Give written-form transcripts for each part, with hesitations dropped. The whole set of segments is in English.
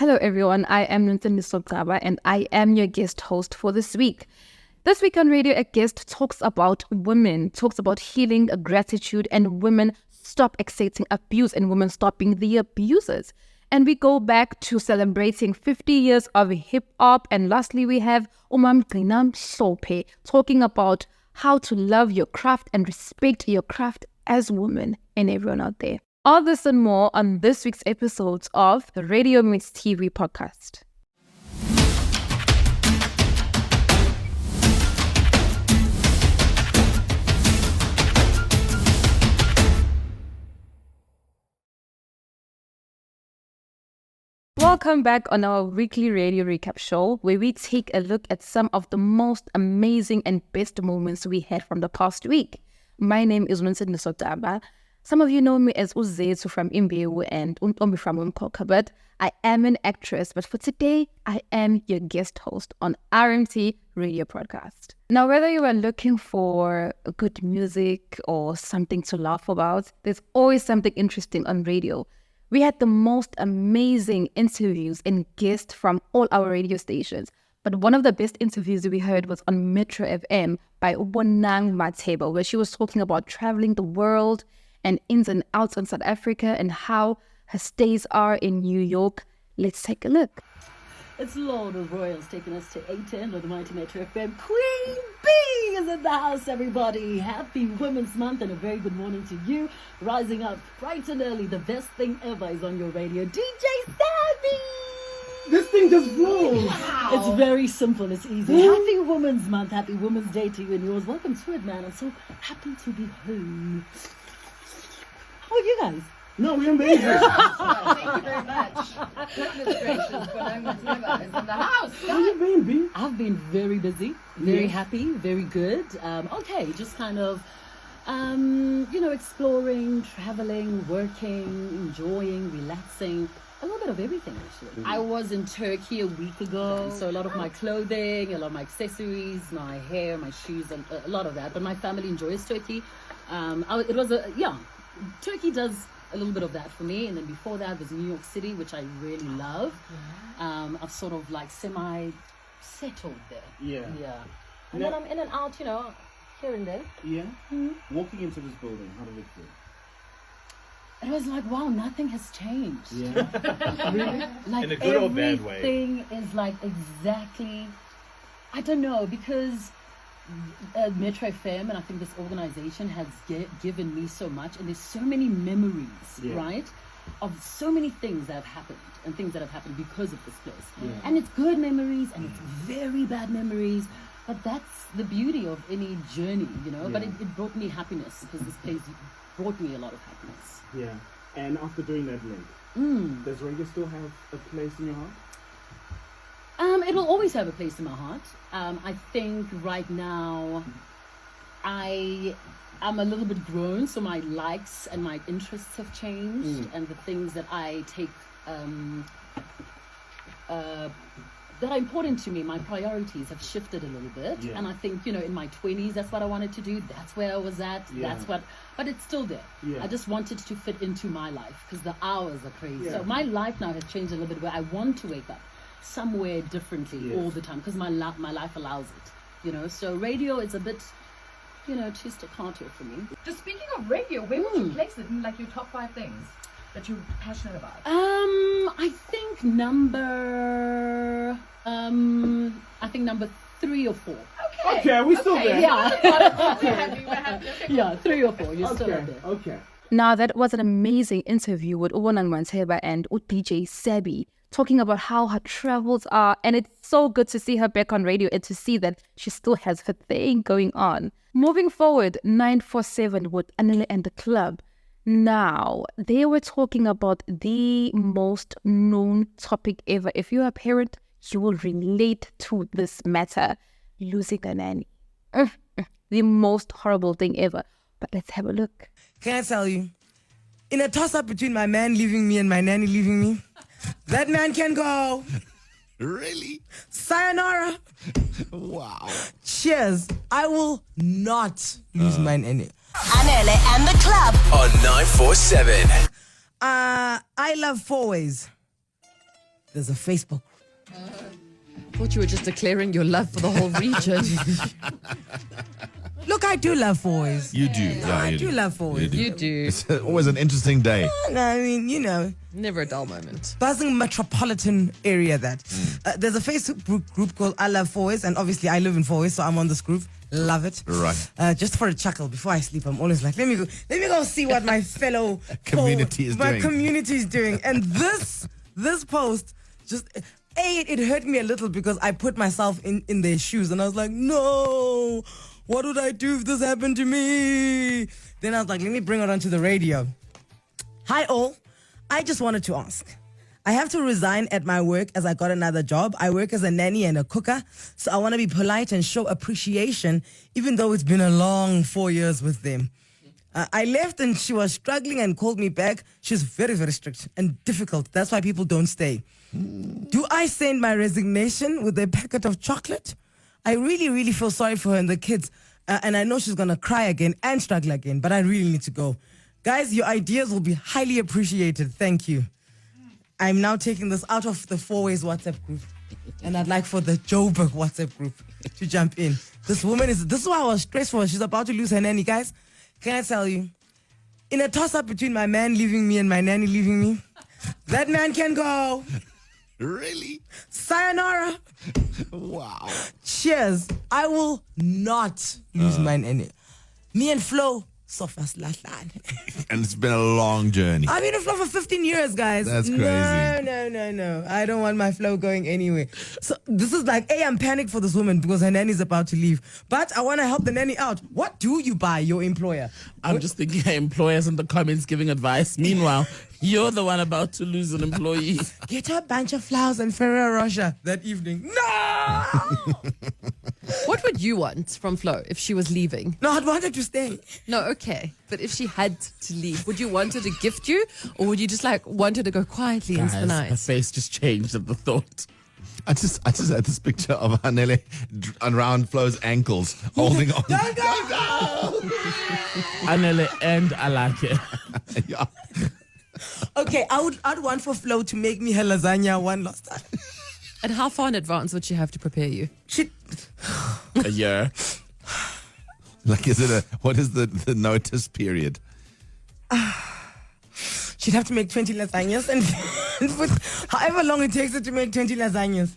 Hello everyone, I am Nonsi Gcaba and I am your guest host for this week. This week on radio, a guest talks about women, talks about healing, gratitude, and women stop accepting abuse and women stop being the abusers. And we go back to celebrating 50 years of hip-hop. And lastly, we have uMkhokha talking about how to love your craft and respect your craft as women and everyone out there. All this and more on this week's episodes of the Radio Meets TV podcast. Welcome back on our weekly radio recap show where we take a look at some of the most amazing and best moments we had from the past week. My name is Nonsi Gcaba. Some of you know me as Zethu from iMbewu and Ntombi from uMkhokha, but I am an actress. But for today, I am your guest host on RMT Radio Podcast. Now, whether you are looking for good music or something to laugh about, there's always something interesting on radio. We had the most amazing interviews and guests from all our radio stations. But one of the best interviews we heard was on Metro FM by Zethu, where she was talking about traveling the world and ins and outs in South Africa and how her stays are in New York. Let's take a look. It's Lord of Royals taking us to 810 of the Mighty Metro FM. Queen Bee is in the house, everybody. Happy Women's Month and a very good morning to you. Rising up bright and early, the best thing ever is on your radio. DJ Sammy! This thing just blows. Wow. It's very simple, it's easy. Happy Women's Month, happy Women's Day to you and yours. Welcome to it, man. I'm so happy to be home. How are you guys? No, we're amazing. Thank you very much. Goodness gracious, but I'm is in the house. How you been, B? I've been very busy, very happy, very good. Okay, just kind of, exploring, traveling, working, enjoying, relaxing. A little bit of everything, actually. I was in Turkey a week ago, so a lot of my clothing, a lot of my accessories, my hair, my shoes, and a lot of that. But my family enjoys Turkey. Turkey does a little bit of that for me, and then before that was New York City, which I really love. I've sort of like semi-settled there. Yeah. And then I'm in and out, here and there. Yeah? Walking into this building, how did it feel? It was like, wow, nothing has changed. Yeah. Really? Like in a good or bad way? Everything is like exactly, I don't know, because Metro FM and I think this organization has given me so much, and there's so many memories, right, of so many things that have happened and things that have happened because of this place. And it's good memories and it's very bad memories, but that's the beauty of any journey, but it brought me happiness because this place brought me a lot of happiness. Yeah. And after doing that link, does radio still have a place in your heart? It will always have a place in my heart. I think right now I'm a little bit grown, so my likes and my interests have changed, and the things that I take that are important to me, my priorities have shifted a little bit. And I think, in my 20s, that's what I wanted to do. That's where I was at. But it's still there. I just wanted to fit into my life because the hours are crazy. So my life now has changed a little bit where I want to wake up somewhere differently all the time because my life allows it, so radio is a bit, too staccato for me. Just speaking of radio, where would you place it in like your top 5 things that you're passionate about? I think number 3 or 4. Okay, we're still there. Yeah. We're happy. Okay, Yeah, 3 or 4. You're still there. Okay. Now, that was an amazing interview with uMkhokha and DJ Sabi, talking about how her travels are, and it's so good to see her back on radio and to see that she still has her thing going on. Moving forward, 947 with Anile and the Club. Now, they were talking about the most known topic ever. If you're a parent, you will relate to this matter. Losing a nanny. The most horrible thing ever. But let's have a look. Can I tell you, in a toss-up between my man leaving me and my nanny leaving me, that man can go. Really? Sayonara. Wow. Cheers. I will not lose my nanny. Anele and the Club On 947. I love 4 ways. there's a Facebook. I thought you were just declaring your love for the whole region. Look, I do love fours. You do. Yeah, I you do love fours. You do. It's always an interesting day. No, I mean, you know, Never a dull moment. buzzing metropolitan area that. There's a Facebook group called I Love Fours, and obviously I live in Fours, so I'm on this group. Love it. Right. Just for a chuckle before I sleep, I'm always like, let me go see what my fellow Community is doing. My community is doing. And this post just it hurt me a little because I put myself in their shoes and I was like, no, what would I do if this happened to me? Then I was like, let me bring it onto the radio. Hi all, I just wanted to ask. I have to resign at my work as I got another job. I work as a nanny and a cooker, so I want to be polite and show appreciation, even though it's been a long 4 years with them. I left and she was struggling and called me back. She's very, very strict and difficult. That's why people don't stay. Do I send my resignation with a packet of chocolate? I really, really feel sorry for her and the kids. And I know she's going to cry again and struggle again, but I really need to go. Guys, your ideas will be highly appreciated. Thank you. I'm now taking this out of the Four Ways WhatsApp group. And I'd like for the Joburg WhatsApp group to jump in. This is why I was stressed for her. She's about to lose her nanny. Guys, can I tell you? In a toss-up between my man leaving me and my nanny leaving me, that man can go. Really? Sayonara. Wow. Cheers. I will not lose my nanny. Me and Flo, so fast last line. And it's been a long journey. I've been in Flow for 15 years, guys. That's crazy. No. I don't want my Flow going anywhere. So this is like, I'm panicked for this woman because her nanny's about to leave. But I want to help the nanny out. What do you buy your employer? I'm just thinking her employers in the comments giving advice. Meanwhile, you're the one about to lose an employee. Get her a bunch of flowers and Ferrero Rocher that evening. No! What would you want from Flo if she was leaving? No, I'd want her to stay. No, okay. But if she had to leave, would you want her to gift you? Or would you just like want her to go quietly into the Guys, night? her face just changed at the thought. I just had this picture of Anele around Flo's ankles, holding on. Don't go! Anele, and I like it. Yeah. Okay, I'd want for Flo to make me her lasagna one last time. And how far in advance would she have to prepare you? A year. Like, what is the notice period? She'd have to make 20 lasagnas and put however long it takes her to make 20 lasagnas.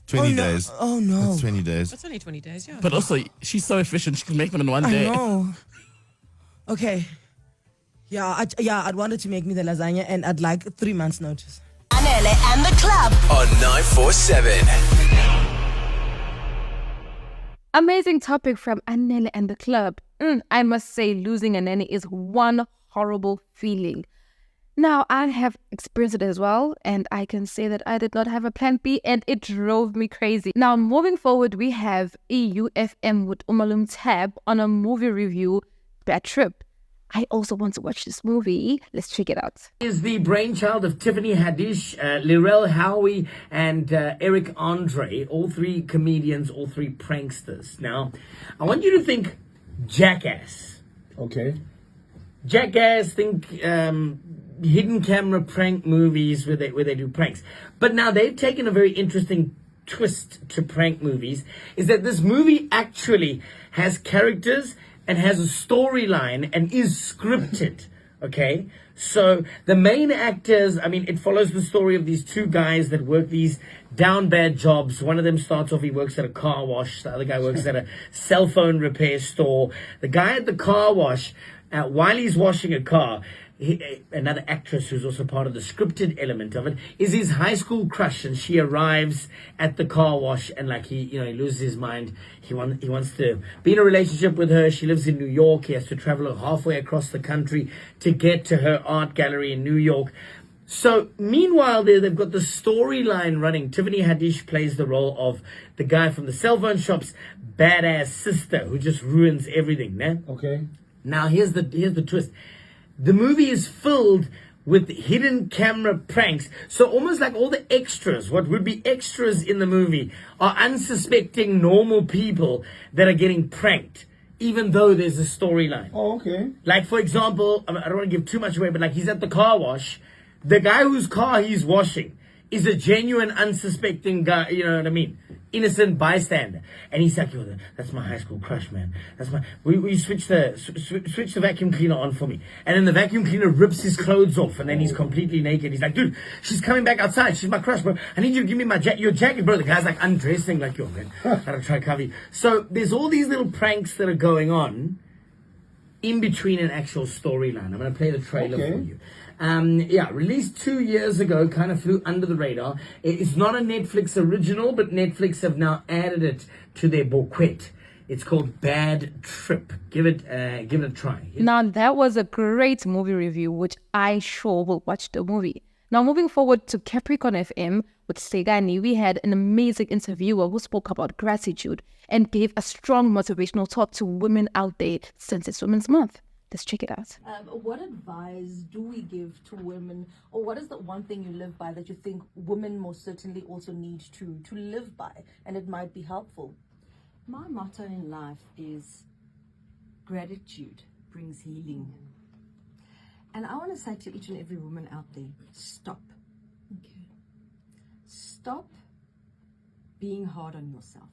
20 days. Oh no. That's 20 days. That's only 20 days, yeah. But also, she's so efficient, she can make them in one I day. know. Okay. Yeah, I'd want her to make me the lasagna and I'd like 3 months notice. Anele and the club. On 947. Amazing topic from Anele and the club. I must say, losing a nanny is one horrible feeling. Now, I have experienced it as well, and I can say that I did not have a plan B, and it drove me crazy. Now, moving forward, we have EUFM with Umalum Tab on a movie review, Bad Trip. I also want to watch this movie. Let's check it out. Is the brainchild of Tiffany Haddish, Lirel Howie, and Eric Andre, all three comedians, all three pranksters. Now, I want you to think Jackass. Okay. Jackass, think hidden camera prank movies where they do pranks. But now they've taken a very interesting twist to prank movies, is that this movie actually has characters and has a storyline and is scripted, okay? So the main actors, I mean, it follows the story of these two guys that work these down bad jobs. One of them starts off, he works at a car wash. The other guy works at a cell phone repair store. The guy at the car wash, while he's washing a car, another actress who's also part of the scripted element of it is his high school crush, and she arrives at the car wash and like he loses his mind. He wants to be in a relationship with her. She lives in New York. He has to travel halfway across the country to get to her art gallery in New York. So meanwhile, they've got the storyline running. Tiffany Haddish plays the role of the guy from the cell phone shop's badass sister who just ruins everything. Né? Okay. Now here's the twist. The movie is filled with hidden camera pranks. So almost like all the extras, what would be extras in the movie, are unsuspecting normal people that are getting pranked, even though there's a storyline. Oh, okay. Like, for example, I don't want to give too much away, but like he's at the car wash. The guy whose car he's washing is a genuine, unsuspecting guy, you know what I mean? Innocent bystander. And he's like, yo, that's my high school crush, man. That's my, will you switch the vacuum cleaner on for me? And then the vacuum cleaner rips his clothes off and then he's completely naked. He's like, dude, she's coming back outside. She's my crush, bro. I need you to give me your jacket, bro. The guy's like undressing like, yo, man, I gotta try cover you. So there's all these little pranks that are going on in between an actual storyline. I'm going to play the trailer for you. Released 2 years ago, kind of flew under the radar. It's not a Netflix original, but Netflix have now added it to their bouquet. It's called Bad Trip. Give it a try. Now, that was a great movie review, which I sure will watch the movie. Now, moving forward to Capricorn FM with Segani, we had an amazing interviewer who spoke about gratitude and gave a strong motivational talk to women out there since it's Women's Month. Let's check it out. What advice do we give to women, or what is the one thing you live by that you think women most certainly also need to live by, and it might be helpful? My motto in life is gratitude brings healing. And I want to say to each and every woman out there, stop. Okay. Stop being hard on yourself.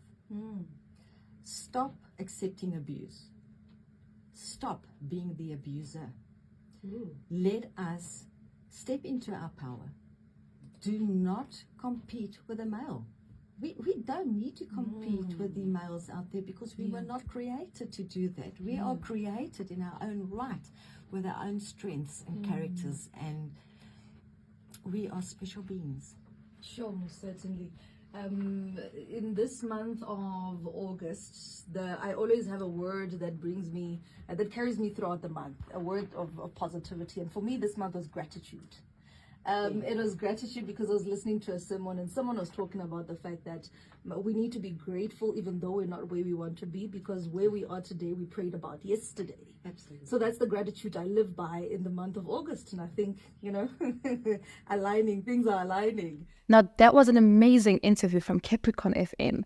Stop accepting abuse. Stop being the abuser. Let us step into our power. Do not compete with a male. We don't need to compete with the males out there because we were not created to do that. We are created in our own right with our own strengths and characters, and we are special beings. Sure, most certainly. In this month of August, I always have a word that brings me, that carries me throughout the month, a word of positivity. And for me, this month was gratitude. It was gratitude because I was listening to a sermon and someone was talking about the fact that we need to be grateful even though we're not where we want to be, because where we are today, we prayed about yesterday. Absolutely. So that's the gratitude I live by in the month of August. And I think, things are aligning. Now, that was an amazing interview from Capricorn FM.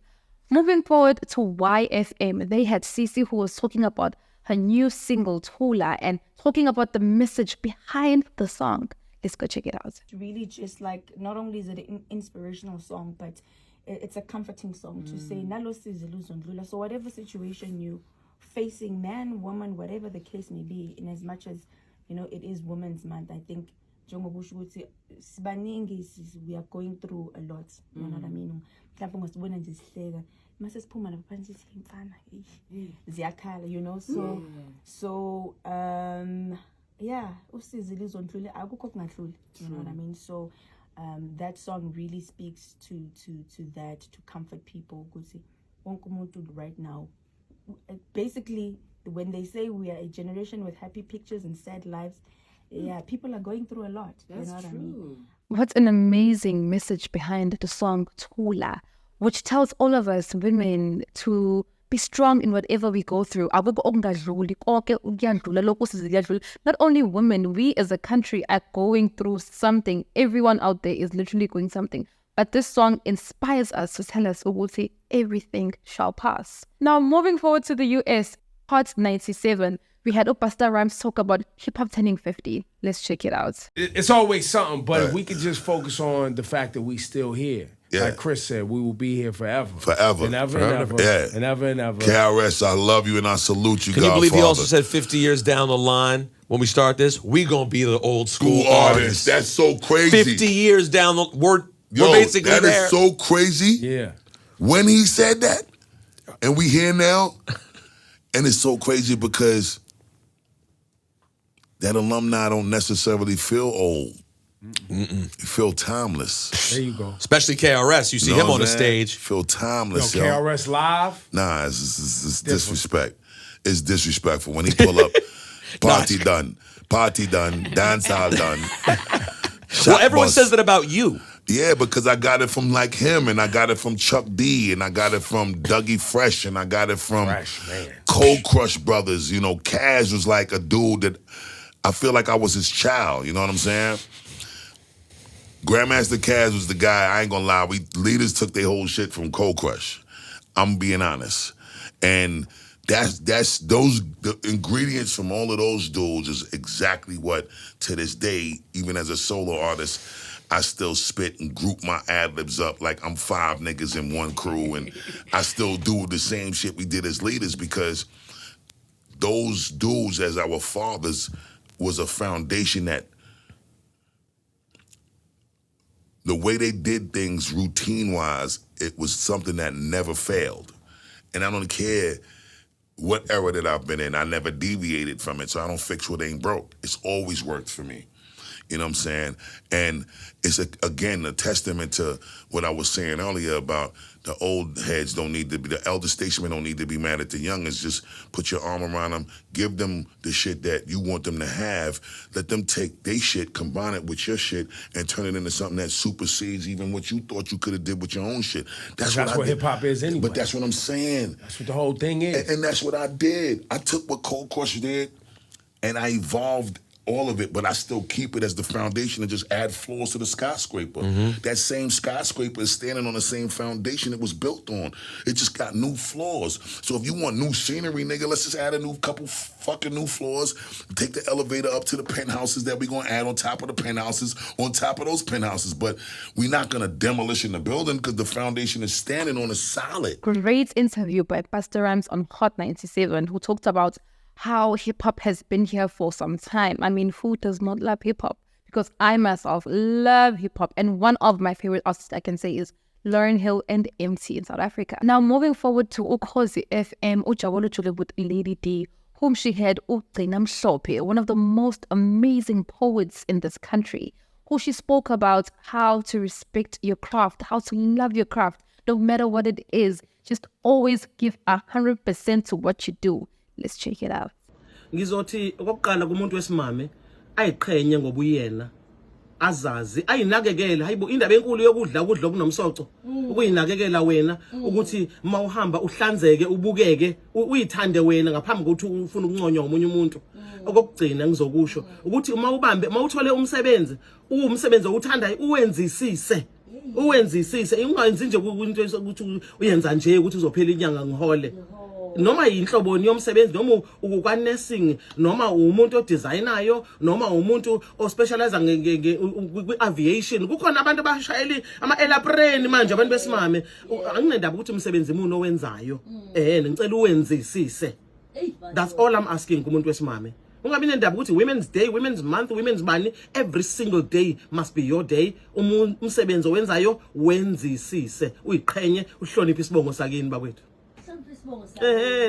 Moving forward to YFM, they had Cece who was talking about her new single, Tula, and talking about the message behind the song. Let's go check it out. Really just like, not only is it an inspirational song, but it's a comforting song to say, Nalo siziluzondlula. So whatever situation you facing, man, woman, whatever the case may be, in as much as, it is Women's Month, I think, we are going through a lot. You know what I mean? You know what I mean? So that song really speaks to that, to comfort people. Right now, basically, when they say we are a generation with happy pictures and sad lives, people are going through a lot. That's you know what true. I mean? What an amazing message behind the song Tula, which tells all of us women to be strong in whatever we go through. Not only women, we as a country are going through something. Everyone out there is literally going something. But this song inspires us to tell us, everything shall pass. Now, moving forward to the US, Part 97, we had Pastor Rhymes talk about hip-hop turning 50. Let's check it out. It's always something, but if we could just focus on the fact that we still here. Yeah. Like Chris said, we will be here forever. Forever. And ever forever. and ever. Yeah. And ever and ever. KRS, I love you and I salute you, Can you Godfather. believe he also said 50 years down the line, when we start this, we going to be the old school artists. That's so crazy. 50 years down the... We're Yo, basically that there. is so crazy. Yeah. When he said that, and we here now, and it's so crazy because that alumni don't necessarily feel old. You feel timeless. There you go. Especially KRS. You see him on the stage. Feel timeless, Yo, KRS live? Nah, it's disrespect. It's disrespectful. When he pull up, party done, dance all done. Well, everyone says that about you. Yeah, because I got it from like him, and I got it from Chuck D, and I got it from Dougie Fresh, and I got it from Cold Crush Brothers. Kaz was like a dude that I feel like I was his child. You know what I'm saying? Grandmaster Caz was the guy, I ain't gonna lie, leaders took their whole shit from Cold Crush. I'm being honest. And the ingredients from all of those dudes is exactly what, to this day, even as a solo artist, I still spit and group my ad-libs up like I'm 5 niggas in one crew, and I still do the same shit we did as leaders, because those dudes as our fathers was a foundation that the way they did things routine-wise, it was something that never failed. And I don't care what era that I've been in, I never deviated from it, so I don't fix what ain't broke. It's always worked for me. You know what I'm saying? And it's, again, a testament to what I was saying earlier about the old heads don't need to be, the elder statesmen don't need to be mad at the youngins. Just put your arm around them, give them the shit that you want them to have, let them take their shit, combine it with your shit, and turn it into something that supersedes even what you thought you could have did with your own shit. That's what hip-hop is anyway. But that's what I'm saying. That's what the whole thing is. And that's what I did. I took what Cold Crush did, and I evolved all of it, but I still keep it as the foundation and just add floors to the skyscraper. That same skyscraper is standing on the same foundation it was built on. It just got new floors. So if you want new scenery, nigga, let's just add a new couple fucking new floors. Take the elevator up to the penthouses that we're gonna add on top of the penthouses, on top of those penthouses. But we're not gonna demolish the building because the foundation is standing on a solid. Great interview by Pastor Rhymes on Hot 97, who talked about how hip-hop has been here for some time. I mean, who does not love hip-hop? Because I myself love hip-hop, and one of my favorite artists I can say is Lauryn Hill and MC in South Africa. Now, moving forward to UKhozi FM, uJabulu Jule with Lady D, whom she had uMkhokha, one of the most amazing poets in this country, who she spoke about how to respect your craft, how to love your craft, no matter what it is. Just always give 100% to what you do. Let's check it out. Ngizothi okokuqala kumuntu wesimame ayiqhenye ngobuyena azazi ayinakekela hayibo indaba enkulu yokudla ukudla okunomsoco ukuyinakekela wena ukuthi mawuhamba uhlanzeke ubukeke uyithande wena ngaphambi kokuthi ufune ukunconywa ngomunye umuntu. Okugcina ngizokusho ukuthi uma ubambe mawuthole umsebenzi owuthandayo uwenzisise ungenzi nje ukuthi uyenza nje ukuthi uzophela inyanga ngihole. Noma yinhloboni yomsebenzi, noma ukwanursing, noma umuntu odesignayo, noma umuntu ospecialize nge-aviation. Kukhona abantu abashayeli ama-airplane manje abantu besimame. Anginendaba ukuthi umsebenzi muno owenzayo. Ngicela uwenzisise. That's all I'm asking kumuntu wesimame. Ungabi nendaba ukuthi Women's Day, Women's Month, Women's Money, every single day must be your day. Umsebenzi owenzayo wenzisise, uyiqhenye, uhloniphe isibongo sakini bakwethu.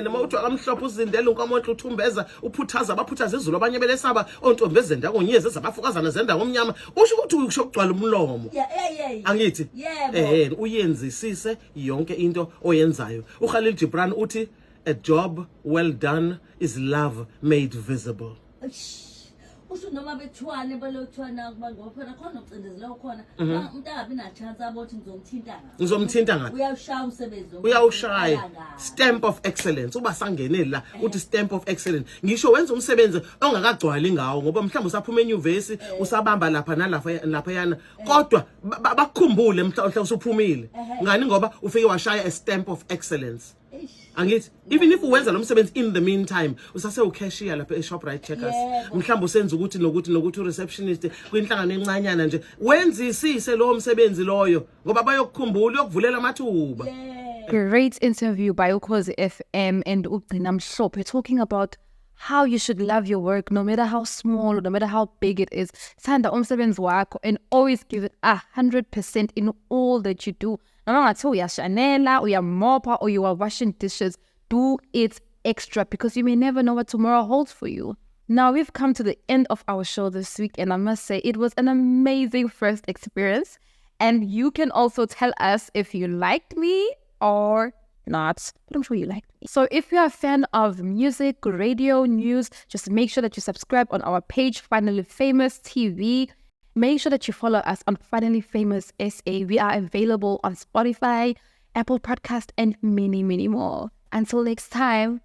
Noma uthi akamhlophe uzindela unkamohle uthumbeza uphuthaza abaphuthaza izulu abanye belesaba ontombi ezenda ngonyezi ezabafukazana zenda ngomnyama usho ukuthi usho kugcwala umlomo. Angithi uyenzisise yonke into oyenzayo. uKhalil Gibran uthi a job well done is love made visible. Usho noma bethwane balotshwana ngophela khona ucindezelo khona umuntu angabi na chance abothi ngizomthinta ngapi uyawushaya umsebenzi uyawushaya stamp of excellence uba sangeneli la uthi stamp of excellence ngisho wenza umsebenzi ongakagcwali ngawo ngoba mhlawumbe usaphuma enyuvesi usabamba lapha nalapha yana kodwa bakukhumbule mhlawumbe usuphumile ngani ngoba ufike washaya a stamp of excellence. Angithi even if uwenza lo msebenzi in the meantime usase ucashier lapha eShoprite Checkers mhlawumbe usenza ukuthi nokuthi ureceptionist kwinhlangano encanyana nje wenzisise lo msebenzi loyo ngoba bayokukhumbula uyokuvulela amathuba. Great interview by UKhozi FM and uMkhokha talking about how you should love your work no matter how small or no matter how big it is. Thanda umsebenzi wakho and always give it 100% in all that you do. No matter uyashanela, uyamopa, or you are washing dishes, do it extra because you may never know what tomorrow holds for you. Now we've come to the end of our show this week, and I must say it was an amazing first experience. And you can also tell us if you liked me or not, but I'm sure you liked me. So if you're a fan of music, radio, news, just make sure that you subscribe on our page, Finally Famous TV. Make sure that you follow us on Finally Famous SA. We are available on Spotify, Apple Podcast, and many, many more. Until next time,